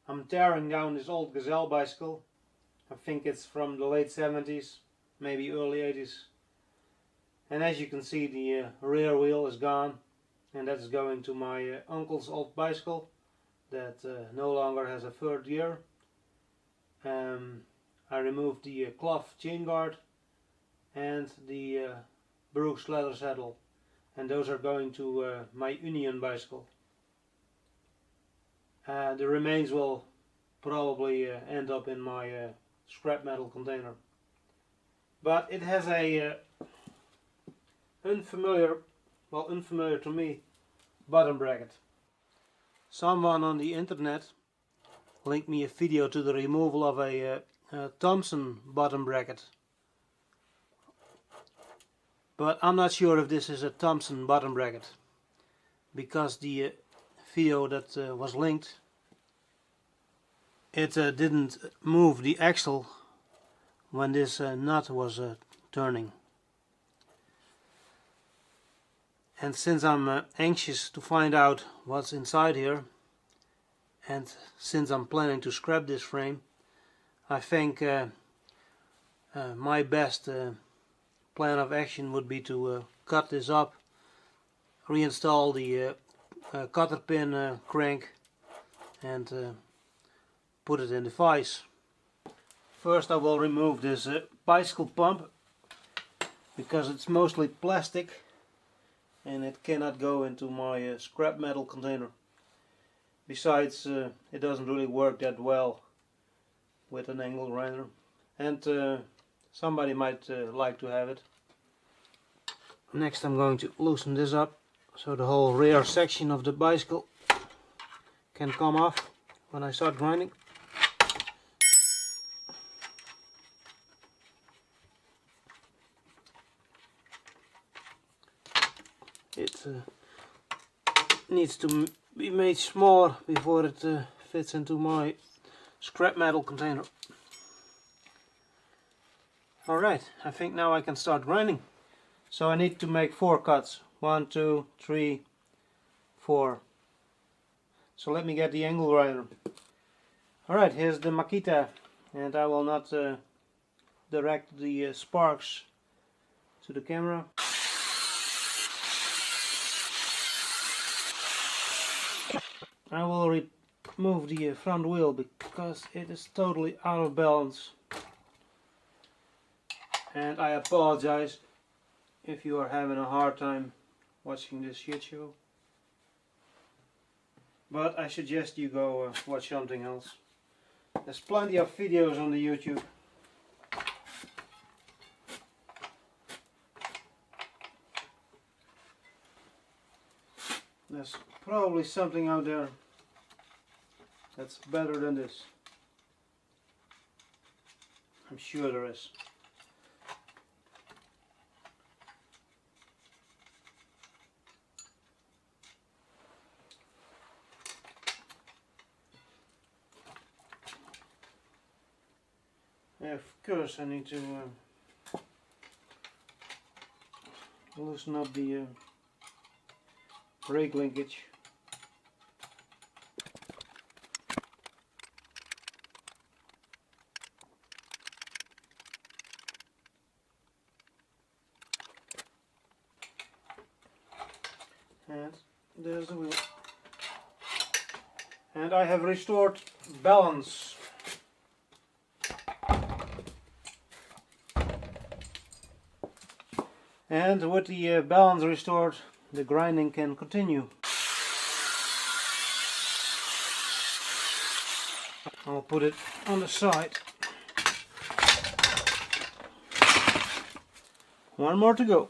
I'm tearing down this old Gazelle bicycle. I think it's from the late 70s, maybe early 80s. And as you can see, the rear wheel is gone, and that's going to my uncle's old bicycle that no longer has a third gear. I removed the cloth chain guard and the Brooks leather saddle, and those are going to my Union bicycle. The remains will probably end up in my scrap metal container. But it has a unfamiliar to me, bottom bracket. Someone on the internet linked me a video to the removal of a Thompson bottom bracket. But I'm not sure if this is a Thompson bottom bracket, because the video that was linked, it didn't move the axle when this nut was turning. And since I'm anxious to find out what's inside here, and since I'm planning to scrap this frame, I think my best plan of action would be to cut this up, reinstall the cotter pin crank, and put it in the vise. First I will remove this bicycle pump, because it's mostly plastic and it cannot go into my scrap metal container. Besides, it doesn't really work that well with an angle grinder, and somebody might like to have it. Next I'm going to loosen this up so the whole rear section of the bicycle can come off when I start grinding. It needs to be made smaller before it fits into my scrap metal container. Alright, I think now I can start grinding. So I need to make 4 cuts. 1, 2, 3, 4. So let me get the angle grinder. Alright, here's the Makita, and I will not direct the sparks to the camera. I will remove the front wheel because it is totally out of balance. And I apologize if you are having a hard time watching this shit show. But I suggest you go watch something else. There's plenty of videos on the YouTube. There's probably something out there that's better than this. I'm sure there is. Yeah, of course I need to loosen up the brake linkage. And there's the wheel. And I have restored balance. And with the balance restored, the grinding can continue. I'll put it on the side. One more to go.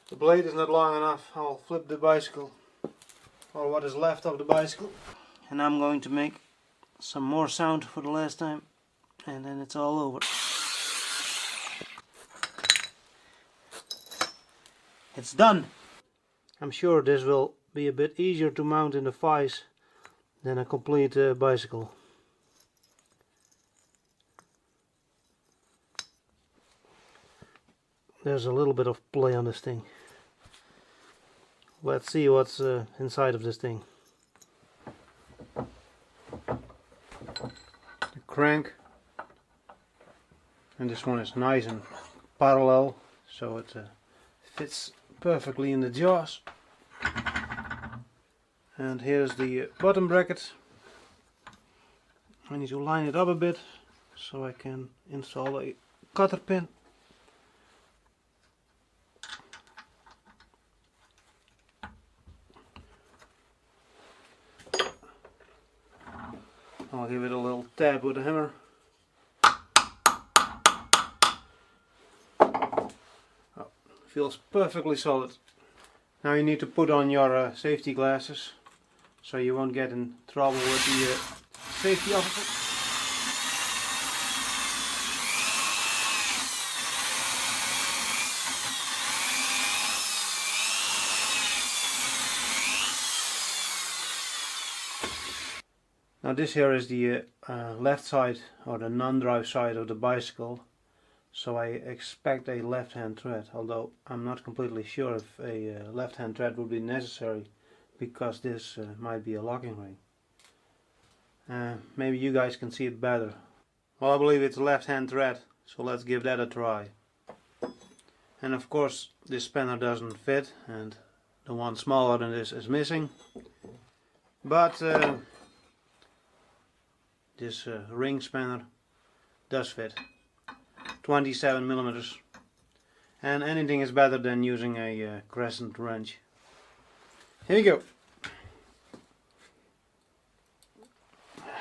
The blade is not long enough. I'll flip the bicycle, or what is left of the bicycle, and I'm going to make some more sound for the last time, and then it's all over. It's done. I'm sure this will be a bit easier to mount in the vise than a complete bicycle. There's a little bit of play on this thing. let's see what's inside of this thing. The crank, and this one is nice and parallel, so it fits perfectly in the jaws. And here's the bottom bracket. I need to line it up a bit so I can install a cotter pin. I'll give it a little tap with a hammer. Oh, feels perfectly solid. Now you need to put on your safety glasses so you won't get in trouble with the safety officer. Now this here is the left side, or the non-drive side of the bicycle, so I expect a left-hand tread, although I'm not completely sure if a left-hand tread would be necessary, because this might be a locking ring. Maybe you guys can see it better. Well, I believe it's a left-hand tread, so let's give that a try. And of course this spanner doesn't fit, and the one smaller than this is missing, but this ring spanner does fit. 27 millimeters, and anything is better than using a crescent wrench. Here you go.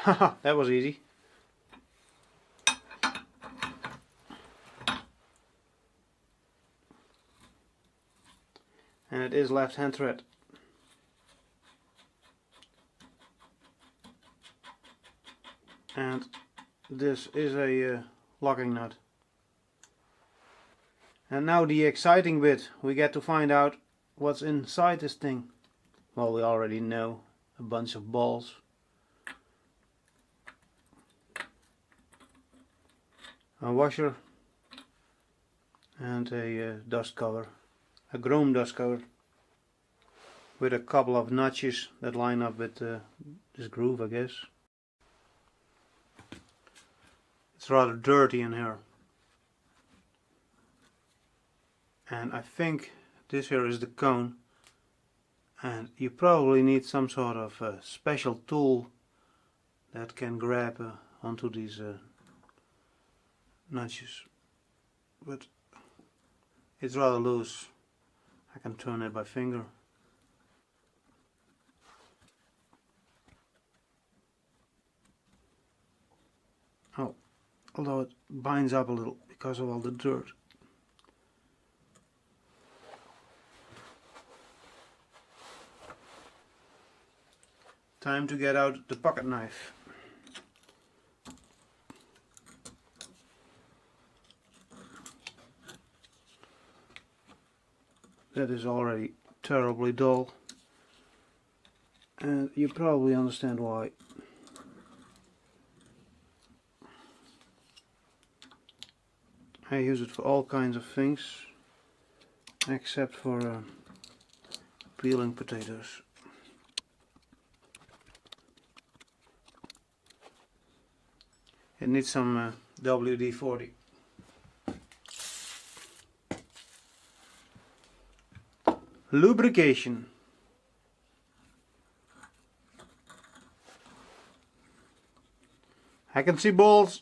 Haha, that was easy. And it is left-hand thread. And this is a locking nut. And now the exciting bit, we get to find out what's inside this thing. Well, we already know, a bunch of balls. A washer and a dust cover, a chrome dust cover with a couple of notches that line up with this groove, I guess. It's rather dirty in here, and I think this here is the cone, and you probably need some sort of special tool that can grab onto these notches, but it's rather loose. I can turn it by finger. Oh, although it binds up a little because of all the dirt. Time to get out the pocket knife. That is already terribly dull, and you probably understand why. I use it for all kinds of things, except for peeling potatoes. It needs some WD-40. Lubrication. I can see balls.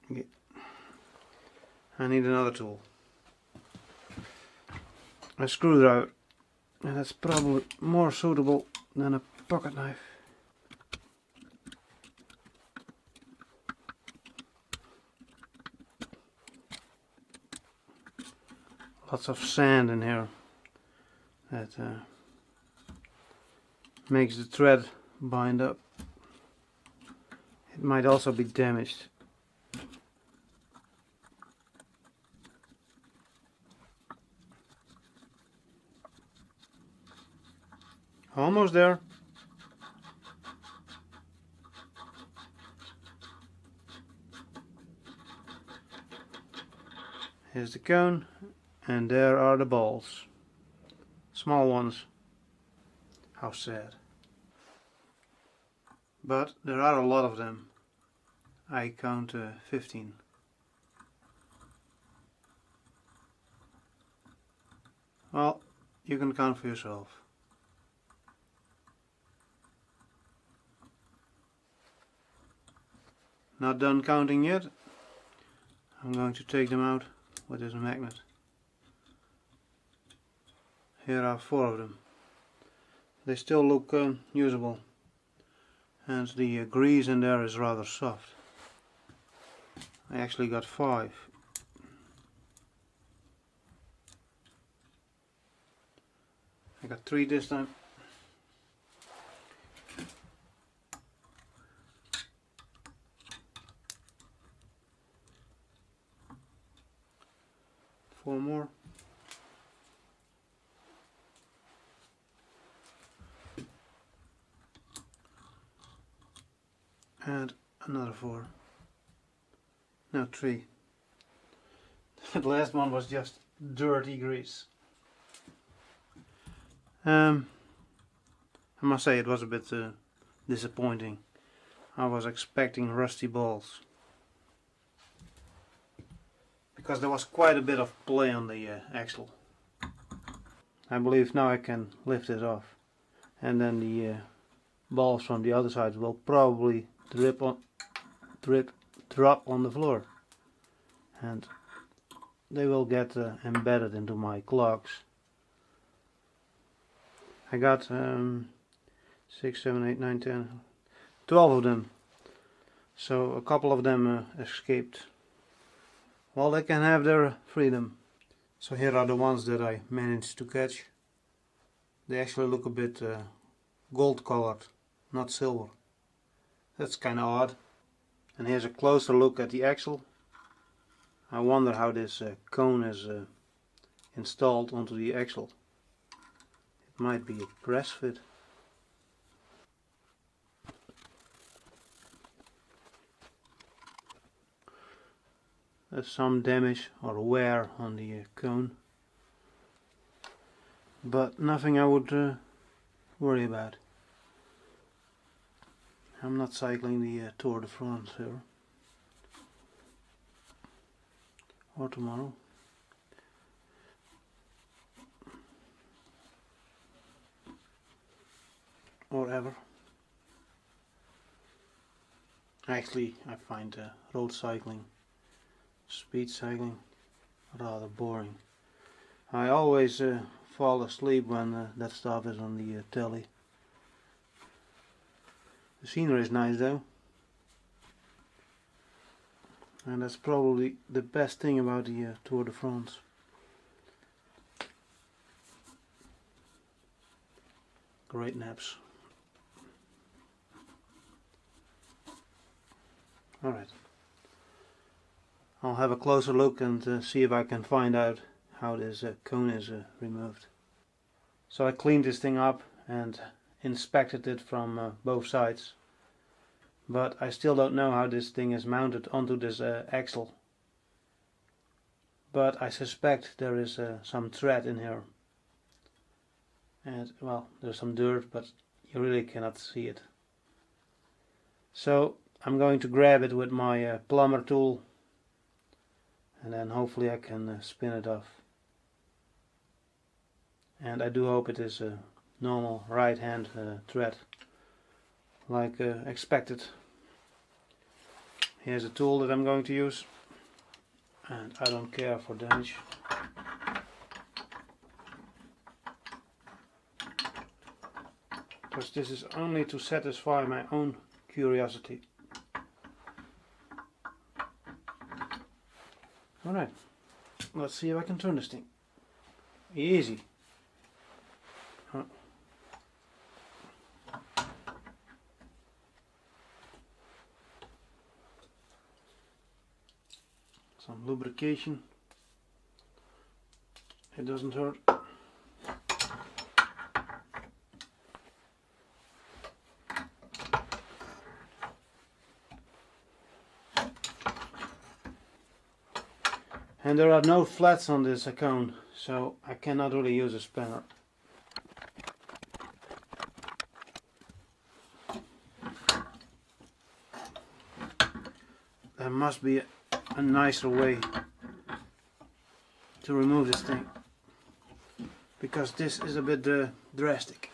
Okay. I need another tool. A screwdriver. And that's probably more suitable than a pocket knife. Lots of sand in here that makes the thread bind up. It might also be damaged. Almost there. There's the cone, and there are the balls. Small ones. How sad. But there are a lot of them. I count 15. Well, you can count for yourself. Not done counting yet. I'm going to take them out with this magnet. Here are 4 of them. They still look usable, and the grease in there is rather soft. I actually got 5. I got 3 this time. Four more. And another 4. No, 3. The last one was just dirty grease. I must say it was a bit disappointing. I was expecting rusty balls, because there was quite a bit of play on the axle. I believe now I can lift it off, and then the balls from the other side will probably drop on the floor, and they will get embedded into my clogs. I got 6, 7, 8, 9, 10, 12 of them, so a couple of them escaped. Well, they can have their freedom. So here are the ones that I managed to catch. They actually look a bit gold colored, not silver. That's kind of odd. And here's a closer look at the axle. I wonder how this cone is installed onto the axle. It might be a press fit. There's some damage or wear on the cone, but nothing I would worry about. I'm not cycling the Tour de France here, or tomorrow. Or ever. Actually, I find road cycling, speed cycling, rather boring. I always fall asleep when that stuff is on the telly. The scenery is nice though, and that's probably the best thing about the Tour de France. Great naps. Alright, I'll have a closer look and see if I can find out how this cone is removed. So I cleaned this thing up and inspected it from both sides, but I still don't know how this thing is mounted onto this axle. But I suspect there is some thread in here, and well, there's some dirt, but you really cannot see it. So I'm going to grab it with my plumber tool, and then hopefully I can spin it off. And I do hope it is a normal right hand thread, like expected. Here's a tool that I'm going to use, and I don't care for damage. Because this is only to satisfy my own curiosity. Alright, let's see if I can turn this thing. Easy. Some lubrication. It doesn't hurt. And there are no flats on this cone, so I cannot really use a spanner. There must be a nicer way to remove this thing, because this is a bit drastic.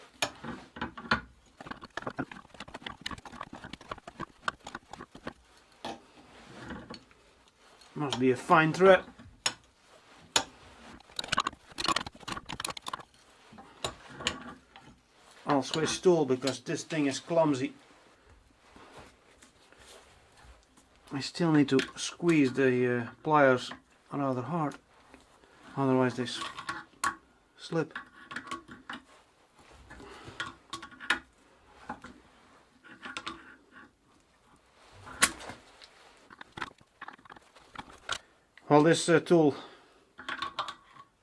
Must be a fine thread. I'll switch tool because this thing is clumsy. I still need to squeeze the pliers rather hard, otherwise they slip. Well, this tool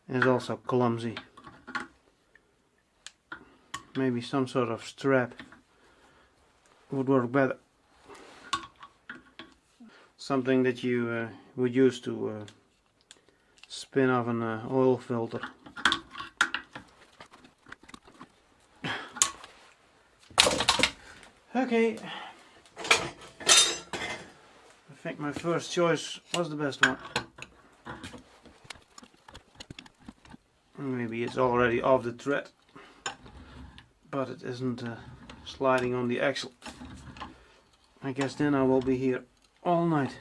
is also clumsy. Maybe some sort of strap would work better. Something that you would use to spin off an oil filter. Okay, I think my first choice was the best one. Maybe it's already off the thread, but it isn't sliding on the axle. I guess then I will be here all night.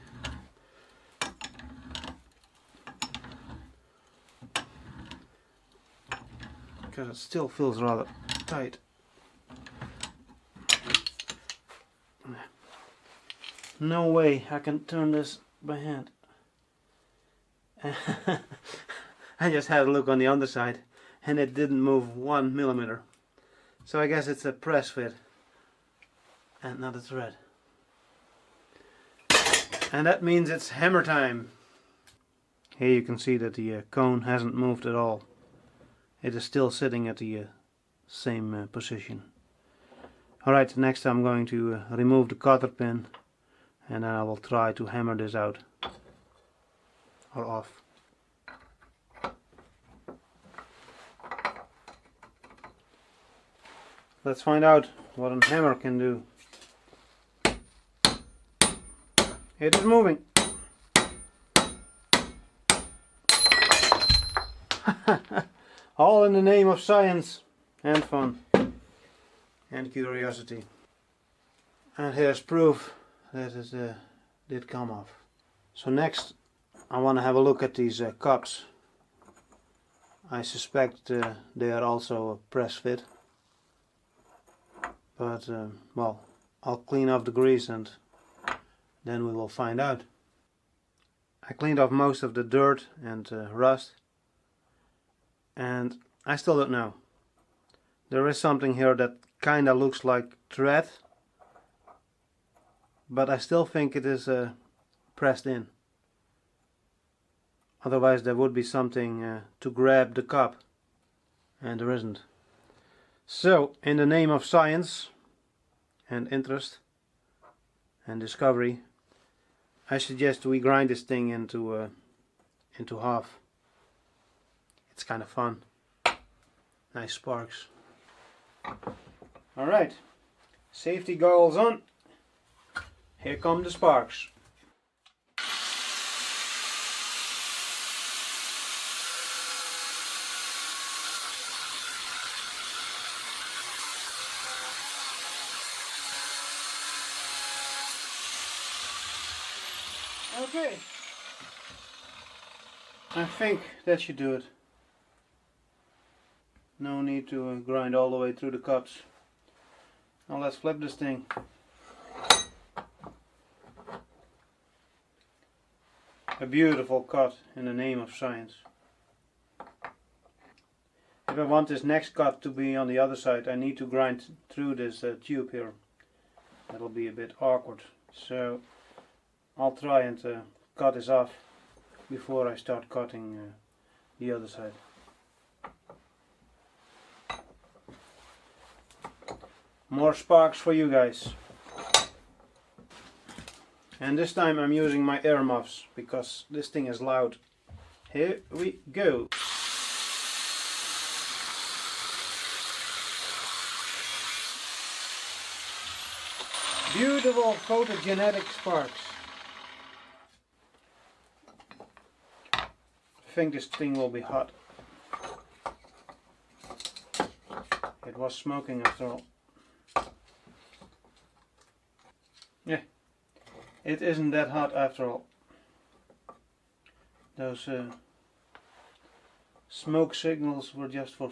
Because it still feels rather tight. No way I can turn this by hand. I just had a look on the underside and it didn't move 1 millimeter. So I guess it's a press fit and not a thread. And that means it's hammer time. Here you can see that the cone hasn't moved at all. It is still sitting at the same position. Alright, next I'm going to remove the cotter pin and then I will try to hammer this out or off. Let's find out what a hammer can do. It is moving. All in the name of science and fun and curiosity. And here's proof that it did come off. So next I want to have a look at these cups. I suspect they are also a press fit. But well, I'll clean off the grease and then we will find out. I cleaned off most of the dirt and rust, and I still don't know. There is something here that kinda looks like thread, but I still think it is pressed in. Otherwise there would be something to grab the cup, and there isn't. So, in the name of science and interest and discovery, I suggest we grind this thing into half. It's kind of fun. Nice sparks. Alright, safety goggles on. Here come the sparks. Okay, I think that should do it. No need to grind all the way through the cups. Now let's flip this thing. A beautiful cut in the name of science. If I want this next cut to be on the other side, I need to grind through this tube here. That'll be a bit awkward. So I'll try and cut this off before I start cutting the other side. More sparks for you guys. And this time I'm using my earmuffs because this thing is loud Here we go. Beautiful photogenic sparks. I think this thing will be hot. It was smoking after all. Yeah, it isn't that hot after all. Those smoke signals were just for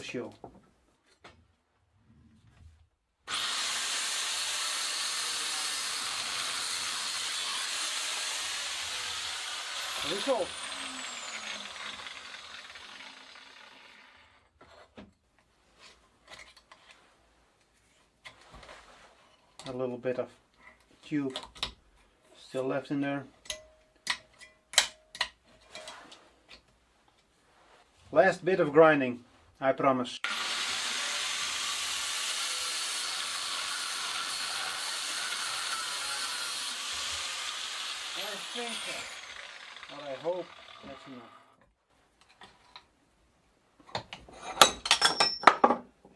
show. Result. A little bit of tube still left in there. Last bit of grinding, I promise. I think so, but I hope that's enough.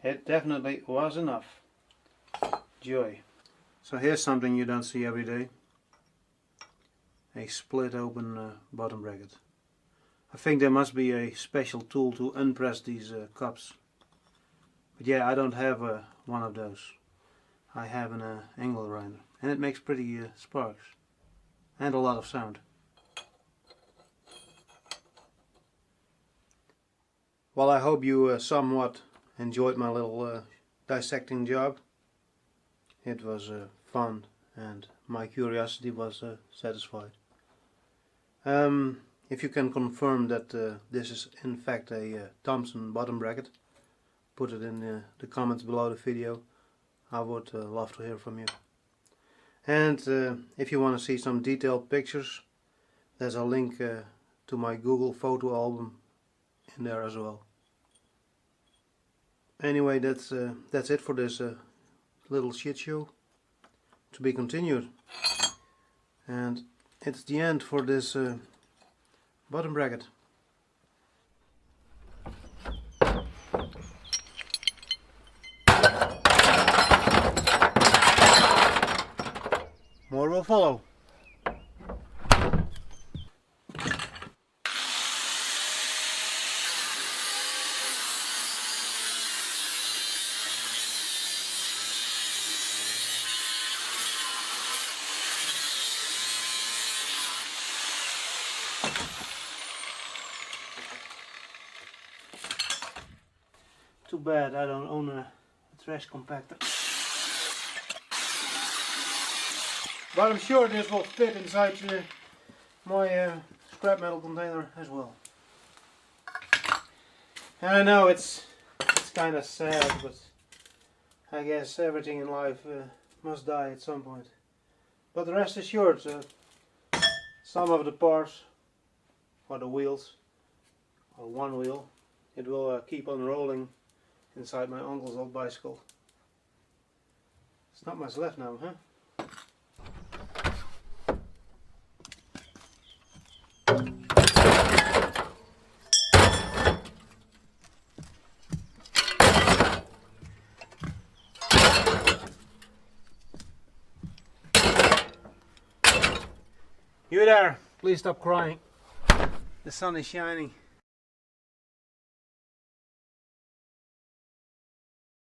It definitely was enough. Joy. So here's something you don't see every day. A split open bottom bracket. I think there must be a special tool to unpress these cups. But yeah, I don't have one of those. I have an angle grinder. And it makes pretty sparks. And a lot of sound. Well, I hope you somewhat enjoyed my little dissecting job. It was fun and my curiosity was satisfied. If you can confirm that this is in fact a Thompson bottom bracket, put it in the comments below the video. I would love to hear from you. And if you want to see some detailed pictures, there's a link to my Google photo album in there as well. Anyway, that's it for this little shit show. To be continued. And it's the end for this bottom bracket. More will follow. Too bad I don't own a trash compactor. But I'm sure this will fit inside my scrap metal container as well. And I know it's kind of sad, but I guess everything in life must die at some point. But the rest assured, some of the parts, or the wheels, or one wheel, it will keep on rolling inside my uncle's old bicycle. There's not much left now, huh? You there, please stop crying. The sun is shining.